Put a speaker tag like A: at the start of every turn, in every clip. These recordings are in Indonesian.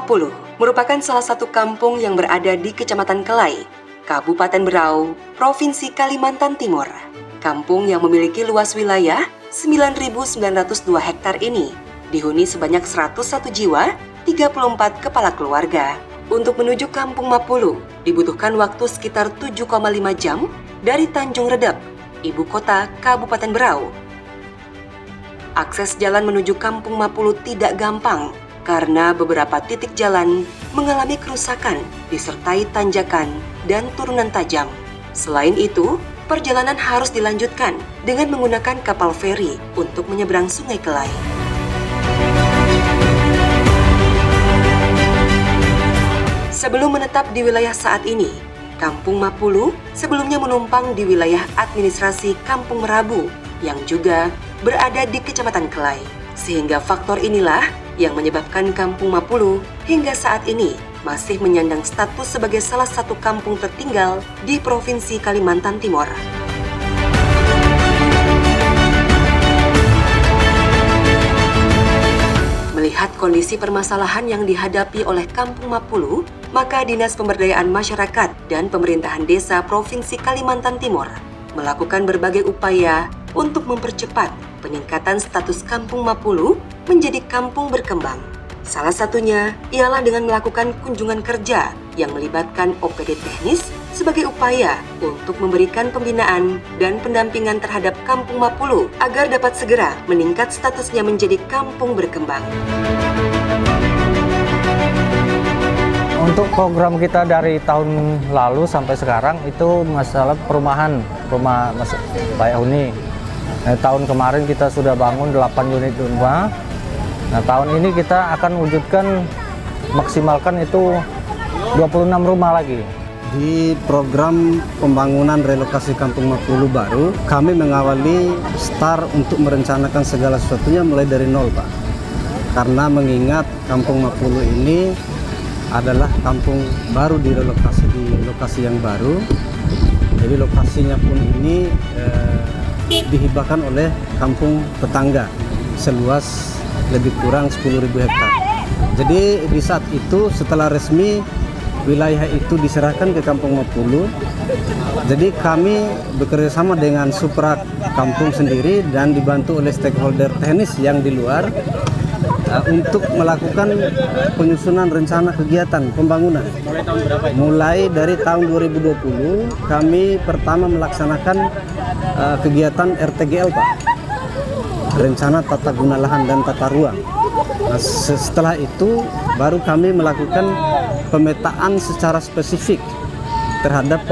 A: Mapulu merupakan salah satu kampung yang berada di Kecamatan Kelai, Kabupaten Berau, Provinsi Kalimantan Timur. Kampung yang memiliki luas wilayah 9.902 hektar ini dihuni sebanyak 101 jiwa, 34 kepala keluarga. Untuk menuju Kampung Mapulu dibutuhkan waktu sekitar 7,5 jam dari Tanjung Redep, ibu kota Kabupaten Berau. Akses jalan menuju Kampung Mapulu tidak gampang karena beberapa titik jalan mengalami kerusakan disertai tanjakan dan turunan tajam. Selain itu, perjalanan harus dilanjutkan dengan menggunakan kapal feri untuk menyeberang Sungai Kelai. Sebelum menetap di wilayah saat ini, Kampung Mapulu sebelumnya menumpang di wilayah administrasi Kampung Merabu yang juga berada di Kecamatan Kelai. Sehingga faktor inilah yang menyebabkan Kampung Mapulu hingga saat ini masih menyandang status sebagai salah satu kampung tertinggal di Provinsi Kalimantan Timur. Melihat kondisi permasalahan yang dihadapi oleh Kampung Mapulu, maka Dinas Pemberdayaan Masyarakat dan Pemerintahan Desa Provinsi Kalimantan Timur melakukan berbagai upaya untuk mempercepat peningkatan status Kampung Mapulu menjadi kampung berkembang. Salah satunya ialah dengan melakukan kunjungan kerja yang melibatkan OPD teknis sebagai upaya untuk memberikan pembinaan dan pendampingan terhadap Kampung Mapulu agar dapat segera meningkat statusnya menjadi kampung berkembang.
B: Untuk program kita dari tahun lalu sampai sekarang itu masalah perumahan, rumah layak huni. Tahun kemarin kita sudah bangun 8 unit rumah. Nah, tahun ini kita akan wujudkan maksimalkan itu 26 rumah lagi.
C: Di program pembangunan relokasi Kampung Mapulu baru, kami mengawali start untuk merencanakan segala sesuatunya mulai dari nol, Pak. Karena mengingat Kampung Mapulu ini adalah kampung baru direlokasi di lokasi yang baru. Jadi lokasinya pun ini dihibahkan oleh kampung tetangga seluas lebih kurang 10.000 hektar. Jadi di saat itu setelah resmi wilayah itu diserahkan ke Kampung Mapulu, jadi kami bekerja sama dengan Supra Kampung sendiri dan dibantu oleh stakeholder teknis yang di luar untuk melakukan penyusunan rencana kegiatan pembangunan. Mulai dari tahun 2020 kami pertama melaksanakan kegiatan RTGL, Pak, rencana tata guna lahan dan tata ruang. Nah, setelah itu baru kami melakukan pemetaan secara spesifik terhadap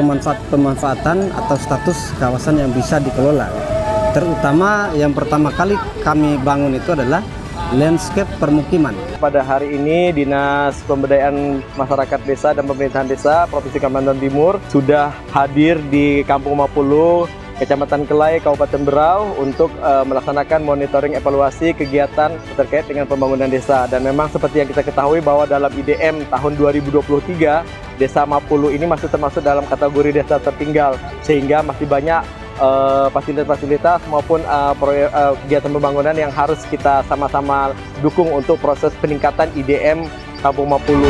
C: pemanfaatan atau status kawasan yang bisa dikelola. Terutama yang pertama kali kami bangun itu adalah landscape permukiman.
D: Pada hari ini Dinas Pemberdayaan Masyarakat Desa dan Pemerintahan Desa Provinsi Kalimantan Timur sudah hadir di Kampung Mapulu, Kecamatan Kelai, Kabupaten Berau untuk melaksanakan monitoring evaluasi kegiatan terkait dengan pembangunan desa. Dan memang seperti yang kita ketahui bahwa dalam IDM tahun 2023, Desa Mapulu ini masih termasuk dalam kategori desa tertinggal, sehingga masih banyak fasilitas-fasilitas maupun kegiatan pembangunan yang harus kita sama-sama dukung untuk proses peningkatan IDM Kampung Mapulu.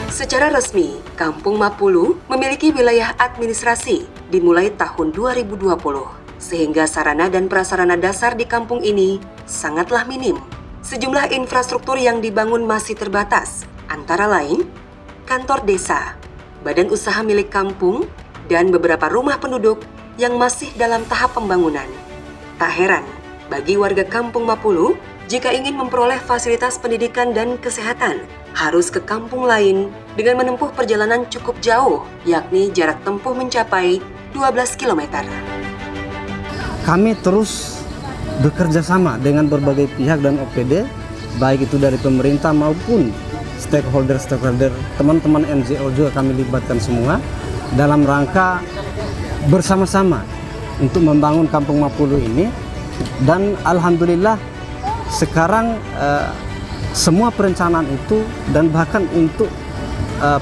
A: Secara resmi, Kampung Mapulu memiliki wilayah administrasi dimulai tahun 2020, sehingga sarana dan prasarana dasar di kampung ini sangatlah minim. Sejumlah infrastruktur yang dibangun masih terbatas, antara lain kantor desa, badan usaha milik kampung, dan beberapa rumah penduduk yang masih dalam tahap pembangunan. Tak heran bagi warga Kampung Mapulu jika ingin memperoleh fasilitas pendidikan dan kesehatan harus ke kampung lain dengan menempuh perjalanan cukup jauh, yakni jarak tempuh mencapai 12 km.
C: Kami terus bekerja sama dengan berbagai pihak dan OPD, baik itu dari pemerintah maupun stakeholder, teman-teman NGO juga kami libatkan semua dalam rangka bersama-sama untuk membangun Kampung Mapulu ini. Dan alhamdulillah sekarang semua perencanaan itu dan bahkan untuk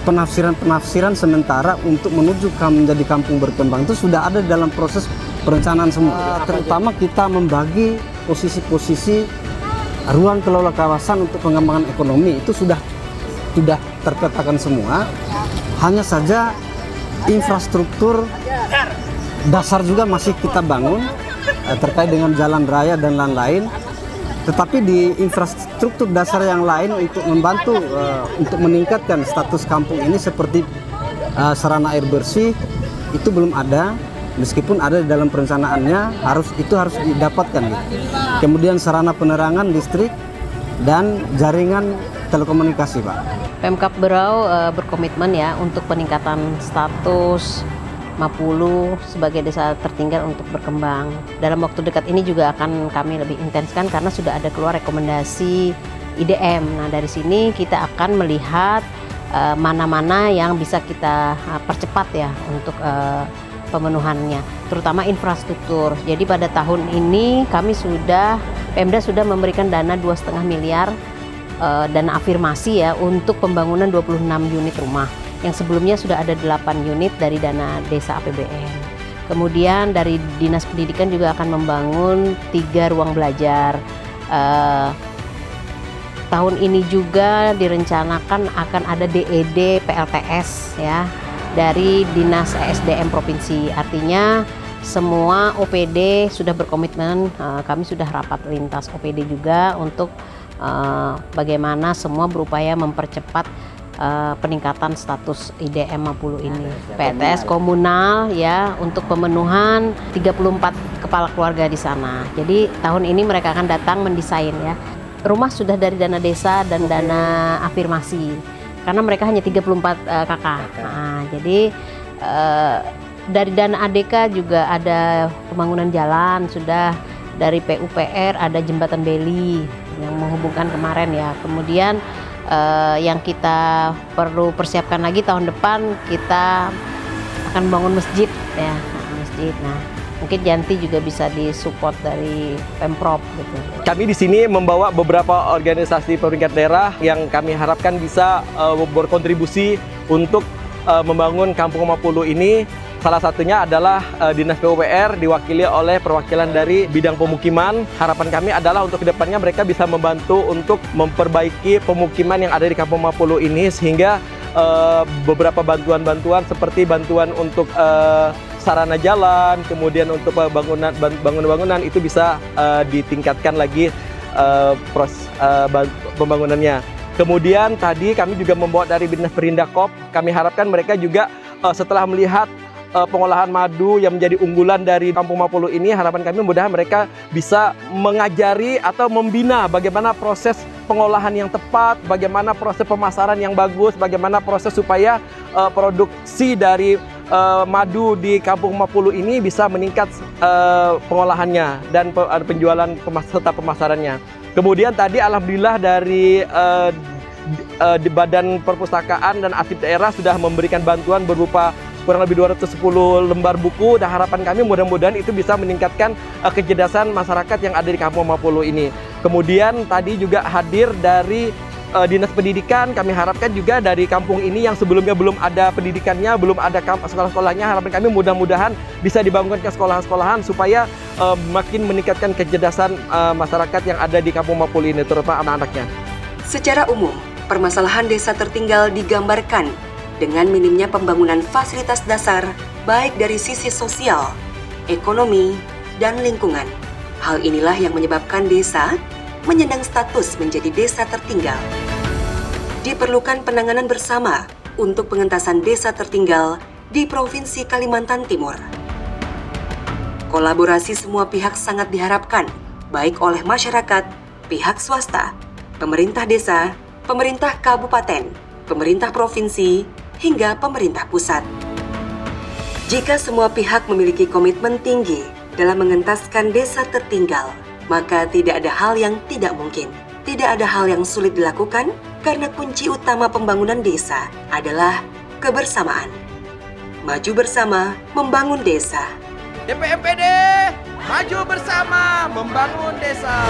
C: penafsiran sementara untuk menuju menjadi kampung berkembang itu sudah ada dalam proses perencanaan semua. Terutama kita membagi posisi-posisi ruang kelola kawasan untuk pengembangan ekonomi itu sudah terpetakan semua. Hanya saja infrastruktur dasar juga masih kita bangun terkait dengan jalan raya dan lain-lain. Tetapi di infrastruktur dasar yang lain untuk membantu untuk meningkatkan status kampung ini seperti sarana air bersih itu belum ada, meskipun ada di dalam perencanaannya harus didapatkan gitu. Kemudian sarana penerangan listrik dan jaringan telekomunikasi, Pak.
E: Pemkab Berau berkomitmen ya untuk peningkatan status Mapulu sebagai desa tertinggal untuk berkembang. Dalam waktu dekat ini juga akan kami lebih intenskan karena sudah ada keluar rekomendasi IDM. Nah, dari sini kita akan melihat mana-mana yang bisa kita percepat ya untuk pemenuhannya, terutama infrastruktur. Jadi pada tahun ini Pemda sudah memberikan dana 2,5 miliar dana afirmasi ya untuk pembangunan 26 unit rumah. Yang sebelumnya sudah ada 8 unit dari dana desa APBN. Kemudian dari Dinas Pendidikan juga akan membangun 3 ruang belajar. Tahun ini juga direncanakan akan ada DED PLTS ya dari Dinas ESDM Provinsi. Artinya semua OPD sudah berkomitmen, kami sudah rapat lintas OPD juga untuk bagaimana semua berupaya mempercepat peningkatan status IDM Mapulu ini. PTS komunal ya untuk pemenuhan 34 kepala keluarga di sana. Jadi tahun ini mereka akan datang mendesain ya. Rumah sudah dari dana desa dan dana afirmasi. Karena mereka hanya 34 kakak. Nah, jadi dari dana ADK juga ada pembangunan jalan, sudah dari PUPR ada jembatan Beli yang menghubungkan kemarin ya. Kemudian yang kita perlu persiapkan lagi tahun depan kita akan bangun masjid ya, masjid. Nah, mungkin Janti juga bisa disupport dari Pemprov gitu.
D: Kami di sini membawa beberapa organisasi pemerintah daerah yang kami harapkan bisa berkontribusi untuk membangun Kampung Mapulu ini. Salah satunya adalah Dinas PUPR diwakili oleh perwakilan dari bidang pemukiman. Harapan kami adalah untuk kedepannya mereka bisa membantu untuk memperbaiki pemukiman yang ada di Kampung Mapulu ini sehingga beberapa bantuan-bantuan seperti bantuan untuk sarana jalan, kemudian untuk bangunan-bangunan itu bisa ditingkatkan lagi proses pembangunannya. Kemudian tadi kami juga membawa dari Dinas Perindakop, kami harapkan mereka juga setelah melihat pengolahan madu yang menjadi unggulan dari Kampung Mapulu ini, harapan kami mudah mereka bisa mengajari atau membina bagaimana proses pengolahan yang tepat, bagaimana proses pemasaran yang bagus, bagaimana proses supaya produksi dari madu di Kampung Mapulu ini bisa meningkat pengolahannya dan penjualan serta pemasarannya. Kemudian tadi alhamdulillah dari di Badan Perpustakaan dan Arsip Daerah sudah memberikan bantuan berupa kurang lebih 210 lembar buku, dan harapan kami mudah-mudahan itu bisa meningkatkan kecerdasan masyarakat yang ada di Kampung Mapulu ini. Kemudian tadi juga hadir dari Dinas Pendidikan, kami harapkan juga dari kampung ini yang sebelumnya belum ada pendidikannya, belum ada sekolah-sekolahnya, harapan kami mudah-mudahan bisa dibangunkan sekolah-sekolahan supaya makin meningkatkan kecerdasan masyarakat yang ada di Kampung Mapulu ini, terutama anak-anaknya.
A: Secara umum, permasalahan desa tertinggal digambarkan dengan minimnya pembangunan fasilitas dasar baik dari sisi sosial, ekonomi, dan lingkungan. Hal inilah yang menyebabkan desa menyandang status menjadi desa tertinggal. Diperlukan penanganan bersama untuk pengentasan desa tertinggal di Provinsi Kalimantan Timur. Kolaborasi semua pihak sangat diharapkan, baik oleh masyarakat, pihak swasta, pemerintah desa, pemerintah kabupaten, pemerintah provinsi, hingga pemerintah pusat. Jika semua pihak memiliki komitmen tinggi dalam mengentaskan desa tertinggal, maka tidak ada hal yang tidak mungkin. Tidak ada hal yang sulit dilakukan karena kunci utama pembangunan desa adalah kebersamaan. Maju bersama membangun desa.
F: DPMPD, maju bersama membangun desa.